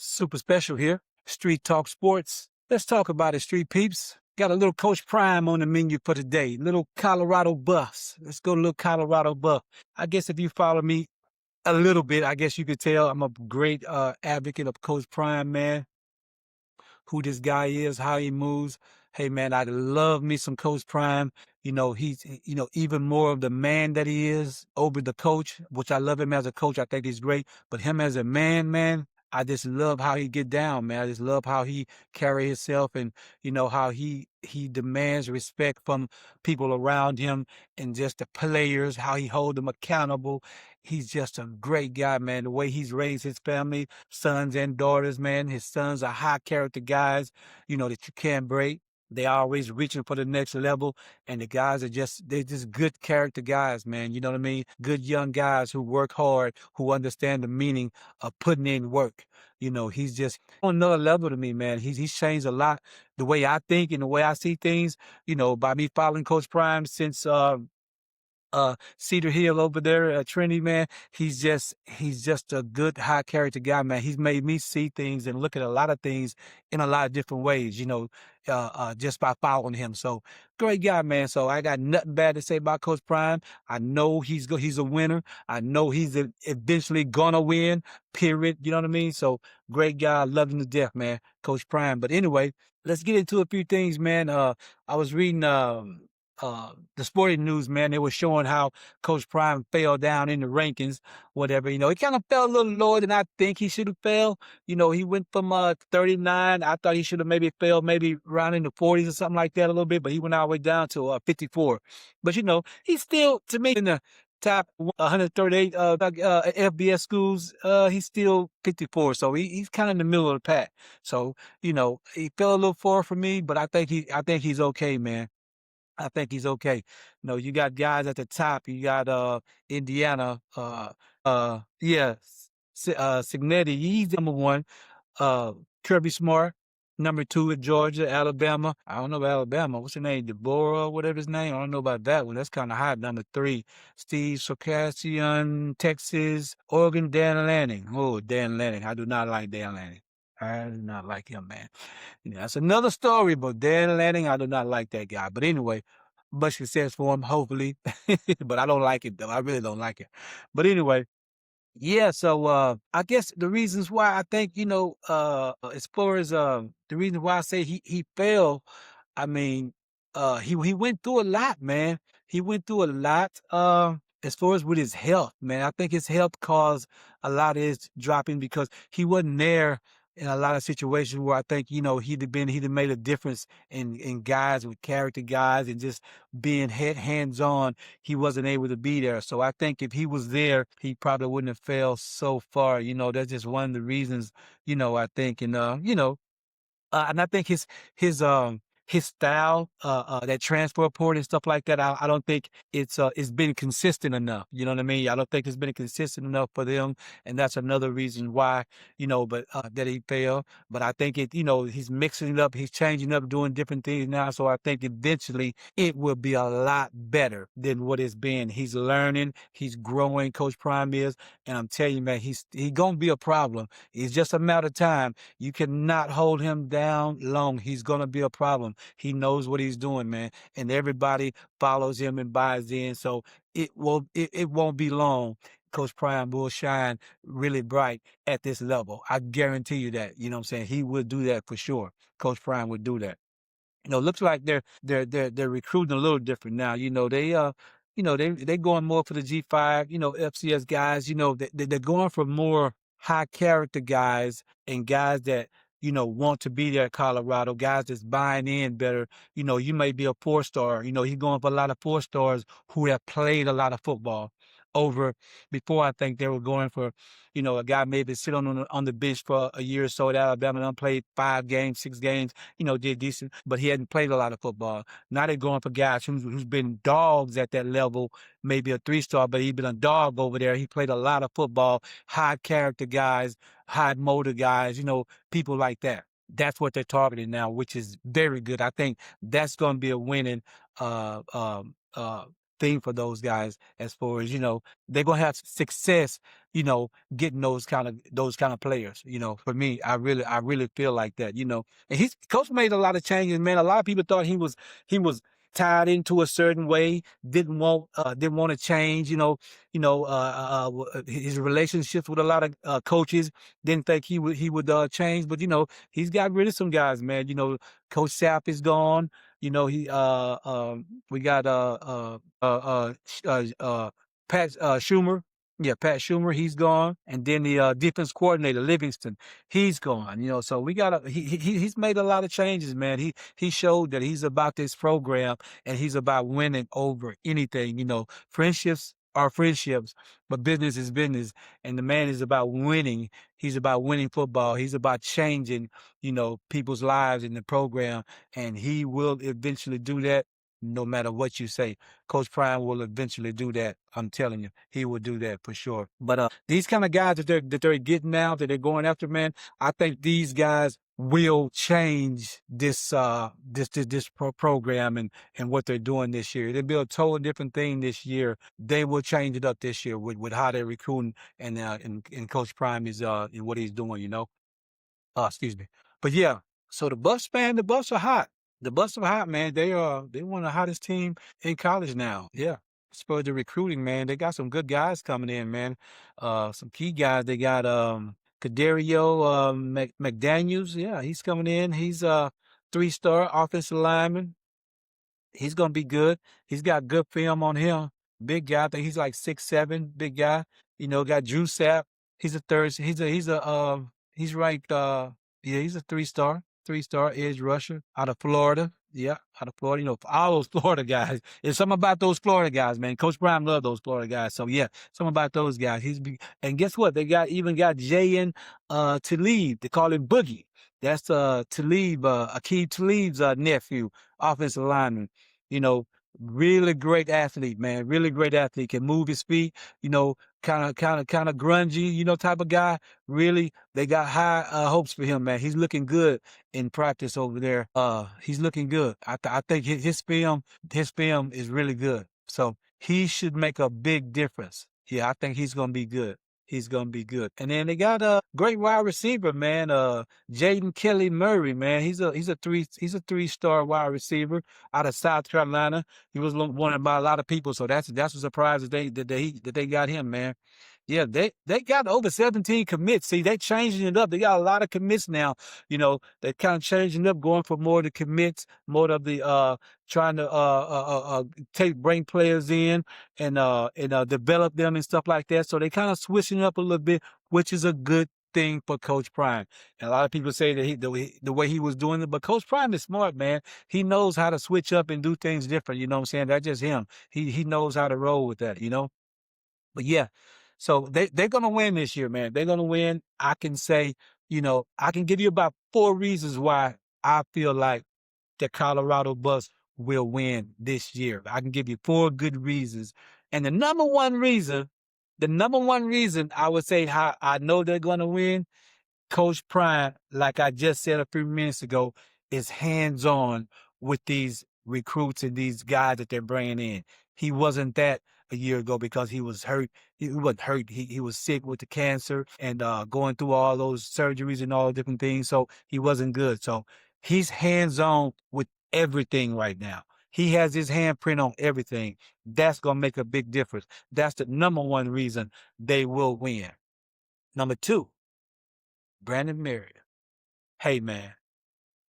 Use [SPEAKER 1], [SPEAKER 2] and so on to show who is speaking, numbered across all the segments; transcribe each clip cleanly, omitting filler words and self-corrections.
[SPEAKER 1] Super special here. Street Talk Sports. Let's talk about it, Street Peeps. Got a little Coach Prime on the menu for today. Little Colorado Buffs. Let's go to little Colorado Buff. I guess if you follow me a little bit, I guess you could tell I'm a great advocate of Coach Prime, man. Who this guy is, how he moves. Hey, man, I love me some Coach Prime. He's even more of the man that he is over the coach, which I love him as a coach. I think he's great. But him as a man, I just love how he get down, man. I just love how he carry himself and, how he demands respect from people around him and just the players, how he hold them accountable. He's just a great guy, man. The way he's raised his family, sons and daughters, man. His sons are high character guys, that you can't break. They always reaching for the next level. And the guys they're just good character guys, man. You know what I mean? Good young guys who work hard, who understand the meaning of putting in work. He's just on another level to me, man. He's changed a lot the way I think and the way I see things, by me following Coach Prime since, Cedar Hill over there at Trinity, man. He's just a good high character guy, man. He's made me see things and look at a lot of things in a lot of different ways, just by following him. So great guy, man. So I got nothing bad to say about Coach Prime. I know he's a winner. I know he's eventually gonna win, period. You know what I mean? So great guy, love him to death, man. Coach Prime. But anyway, let's get into a few things, man. I was reading the sporting news, man. They were showing how Coach Prime fell down in the rankings, whatever. He kind of fell a little lower than I think he should have fell. He went from 39. I thought he should have maybe fell maybe around in the 40s or something like that a little bit, but he went all the way down to 54. But he's still, to me, in the top 138 FBS schools. He's still 54, so he's kind of in the middle of the pack. So he fell a little far for me, but I think he's okay, man. I think he's okay. You got guys at the top. You got Indiana, yeah, Signetti, he's number one. Kirby Smart, number two at Georgia, Alabama. I don't know about Alabama. What's his name? Deborah, whatever his name. I don't know about that one. That's kind of high. Number three, Steve Sarkisian, Texas, Oregon, Dan Lanning. Oh, Dan Lanning. I do not like Dan Lanning. I do not like him, man. That's another story, but Dan Lanning, I do not like that guy. But anyway, much success for him, hopefully. But I don't like it, though. I really don't like it. But anyway, yeah, so I guess the reasons why I think, as far as the reason why I say he fell, I mean, he went through a lot, man. He went through a lot. As far as with his health, man, I think his health caused a lot of his dropping because he wasn't there in a lot of situations where I think, he'd have made a difference in guys with character guys and just being hands on. He wasn't able to be there. So I think if he was there, he probably wouldn't have fell so far. That's just one of the reasons, I think. And I think his style, that transfer portal and stuff like that, I don't think it's been consistent enough. You know what I mean? I don't think it's been consistent enough for them, and that's another reason why, but that he failed. But I think he's mixing it up, he's changing up, doing different things now. So I think eventually it will be a lot better than what it's been. He's learning, he's growing. Coach Prime is, and I'm telling you, man, he's gonna be a problem. It's just a matter of time. You cannot hold him down long. He's gonna be a problem. He knows what he's doing, man, and everybody follows him and buys in. So it won't be long. Coach Prime will shine really bright at this level. I guarantee you that. You know what I'm saying? He will do that for sure. Coach Prime would do that. Looks like they're recruiting a little different now. They going more for the G5, FCS guys. They're going for more high character guys and guys that want to be there at Colorado, guys that's buying in better. You may be a 4-star. He's going for a lot of 4-stars who have played a lot of football over before. I think they were going for, a guy maybe sit on the bench for a year or so at Alabama and played 5 games, 6 games, did decent, but he hadn't played a lot of football. Now they're going for guys who's been dogs at that level, maybe a 3-star, but he's been a dog over there. He played a lot of football, high character guys, high motor guys, people like that. That's what they're targeting now, which is very good. I think that's going to be a winning thing for those guys as far as, they're gonna have success, getting those kind of players. For me, I really feel like that, And he's coach made a lot of changes, man. A lot of people thought he was tied into a certain way, didn't want to change, his relationships with a lot of coaches, didn't think he would change, but he's got rid of some guys, man. Coach Sapp is gone. We got Pat Schumer. Yeah, Pat Schumer, he's gone, and then the defense coordinator Livingston, he's gone. So we got he's made a lot of changes, man. He showed that he's about this program and he's about winning over anything. Friendships are friendships, but business is business, and the man is about winning. He's about winning football. He's about changing, people's lives in the program, and he will eventually do that no matter what you say. Coach Prime will eventually do that. I'm telling you, he will do that for sure. But these kind of guys that they're getting now, that they're going after, man, I think these guys will change this program and what they're doing this year. They'll be a totally different thing this year. They will change it up this year with how they're recruiting and Coach Prime is in what he's doing. Excuse me. But yeah, so the Buffs, man, the Buffs are hot. The Buffs are hot, man. They one of the hottest team in college now. Yeah. As far as the recruiting, man, they got some good guys coming in, man. Some key guys. They got Kadario McDaniels. Yeah, he's coming in. He's a 3-star offensive lineman. He's gonna be good. He's got good film on him. Big guy. I think he's like 6'7", big guy. Got Drew Sapp. He's a third. He's ranked. Yeah, he's a 3-star edge rusher out of Florida. Yeah, out of Florida. All those Florida guys. There's something about those Florida guys, man. Coach Brown loved those Florida guys. So yeah, something about those guys. And guess what? They even got Jayen Talib. They call him Boogie. That's Talib, Akeem Talib's nephew, offensive lineman. You know, really great athlete, man. Really great athlete. Can move his feet. Kind of grungy, type of guy. Really, they got high hopes for him, man. He's looking good in practice over there. He's looking good. I think his film is really good. So he should make a big difference. Yeah, I think he's gonna be good. He's gonna be good. And then they got a great wide receiver, man. Jaden Kelly Murray, man. He's a 3-star wide receiver out of South Carolina. He was wanted by a lot of people, so that's a surprise that they got him, man. Yeah, they got over 17 commits. See, they changing it up. They got a lot of commits now. They're kind of changing up, going for more of the commits, more of the trying to bring players in and develop them and stuff like that. So they kind of switching up a little bit, which is a good thing for Coach Prime. And a lot of people say that the way he was doing it, but Coach Prime is smart, man. He knows how to switch up and do things different. You know what I'm saying? That's just him. He knows how to roll with that. But yeah, so they're gonna win this year, man. They're gonna win. I can say, I can give you about 4 reasons why I feel like the Colorado Buffs will win this year. I can give you 4 good reasons. And the number one reason I would say how I know they're gonna win, Coach Prime, like I just said a few minutes ago, is hands-on with these recruits and these guys that they're bringing in. He wasn't that a year ago because he was hurt. He wasn't hurt. He was sick with the cancer and going through all those surgeries and all different things. So he wasn't good. So he's hands-on with everything right now. He has his handprint on everything. That's going to make a big difference. That's the number one reason they will win. Number 2, Brandon Marriott. Hey, man,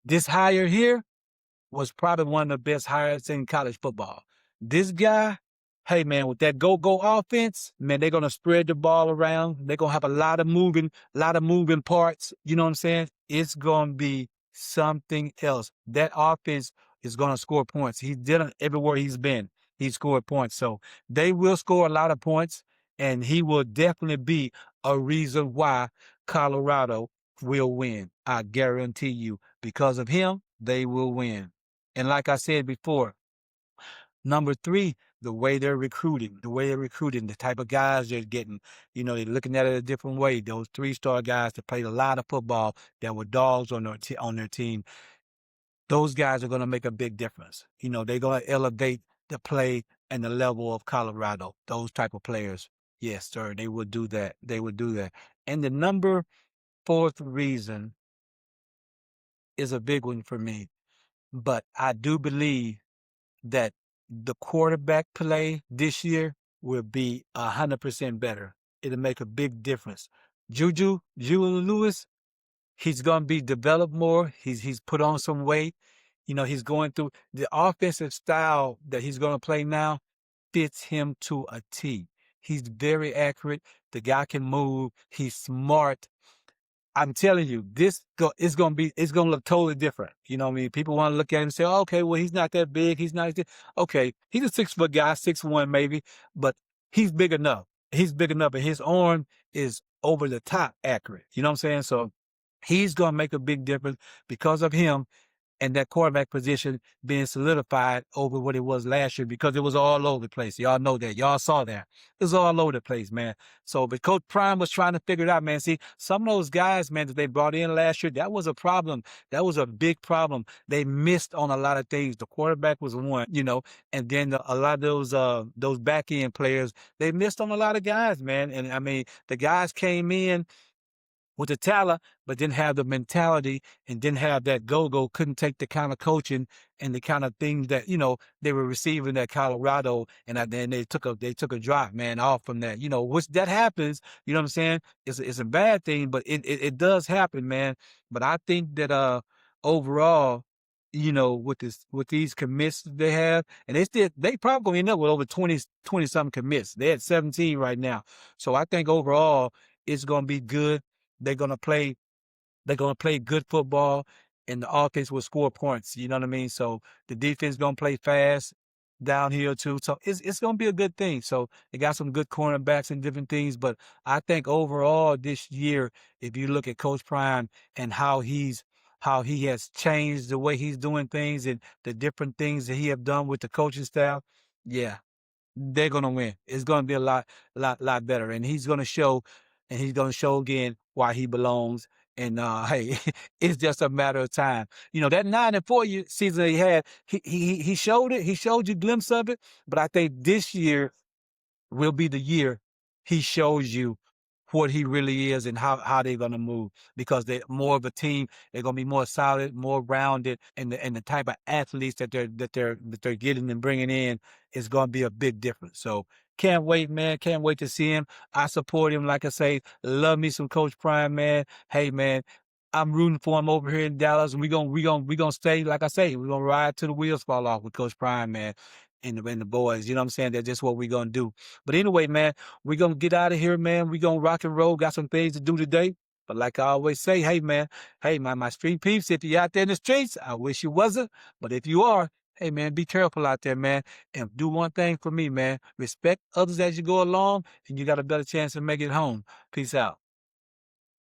[SPEAKER 1] this hire here was probably one of the best hires in college football. This guy, hey, man, with that go-go offense, man, they're going to spread the ball around. They're going to have a lot of moving parts. You know what I'm saying? It's going to be something else. That offense is going to score points. He did it everywhere he's been. He scored points. So they will score a lot of points, and he will definitely be a reason why Colorado will win. I guarantee you. Because of him, they will win. And like I said before, number 3, the way they're recruiting, the type of guys they're getting, they're looking at it a different way. Those 3-star guys that played a lot of football that were dogs on their team, those guys are going to make a big difference. They're going to elevate the play and the level of Colorado. Those type of players, yes, sir, they would do that. They would do that. And the number fourth reason is a big one for me, but I do believe that the quarterback play this year will be 100% better. It'll make a big difference. Juju Lewis, he's gonna be developed more. He's put on some weight. You know, he's going through the offensive style that he's gonna play now fits him to a T. He's very accurate. The guy can move. He's smart. I'm telling you, it's gonna look totally different. You know what I mean? People want to look at him and say, oh, okay, well, he's not that big. He's not okay. He's a 6 foot guy, 6'1" maybe, but he's big enough. He's big enough, and his arm is over the top accurate. You know what I'm saying? So he's gonna make a big difference because of him and that quarterback position being solidified over what it was last year because it was all over the place. Y'all know that. Y'all saw that. It was all over the place, man. So, but Coach Prime was trying to figure it out, man. See, some of those guys, man, that they brought in last year, that was a problem. That was a big problem. They missed on a lot of things. The quarterback was one, you know, and then a lot of those back end players, they missed on a lot of guys, man. And I mean, the guys came in with the talent, but didn't have the mentality and didn't have that go-go, couldn't take the kind of coaching and the kind of things that, you know, they were receiving at Colorado. And then they took a drop, man, off from that, you know, which that happens, you know what I'm saying? It's a bad thing, but it does happen, man. But I think that, overall, you know, with these commits they have, and they probably gonna end up with over 20 something commits. They're at 17 right now. So I think overall it's gonna be good. They're gonna play they're gonna play good football, and the offense will score points. You know what I mean? So the defense gonna play fast downhill too. So it's gonna be a good thing. So they got some good cornerbacks and different things. But I think overall this year, if you look at Coach Prime and how he has changed the way he's doing things and the different things that he have done with the coaching staff, yeah, they're gonna win. It's gonna be a lot better, and he's gonna show again why he belongs. And hey, it's just a matter of time. You know that 9-4 season he had, he showed it. He showed you a glimpse of it. But I think this year will be the year he shows you what he really is and how they're gonna move because they're more of a team. They're gonna be more solid, more rounded, and the type of athletes that they're getting and bringing in is gonna be a big difference. So can't wait, man. Can't wait to see him. I support him. Like I say, love me some Coach Prime, man. Hey, man. I'm rooting for him over here in Dallas, and we gonna stay. Like I say, we're gonna ride till the wheels fall off with Coach Prime, man, and the boys. You know what I'm saying? That's just what we're gonna do. But anyway, man, we're gonna get out of here, man. We're gonna rock and roll. Got some things to do today. But like I always say, hey, man, my street peeps, if you're out there in the streets, I wish you wasn't. But if you are, hey, man, be careful out there, man. And do one thing for me, man. Respect others as you go along, and you got a better chance of making it home. Peace out.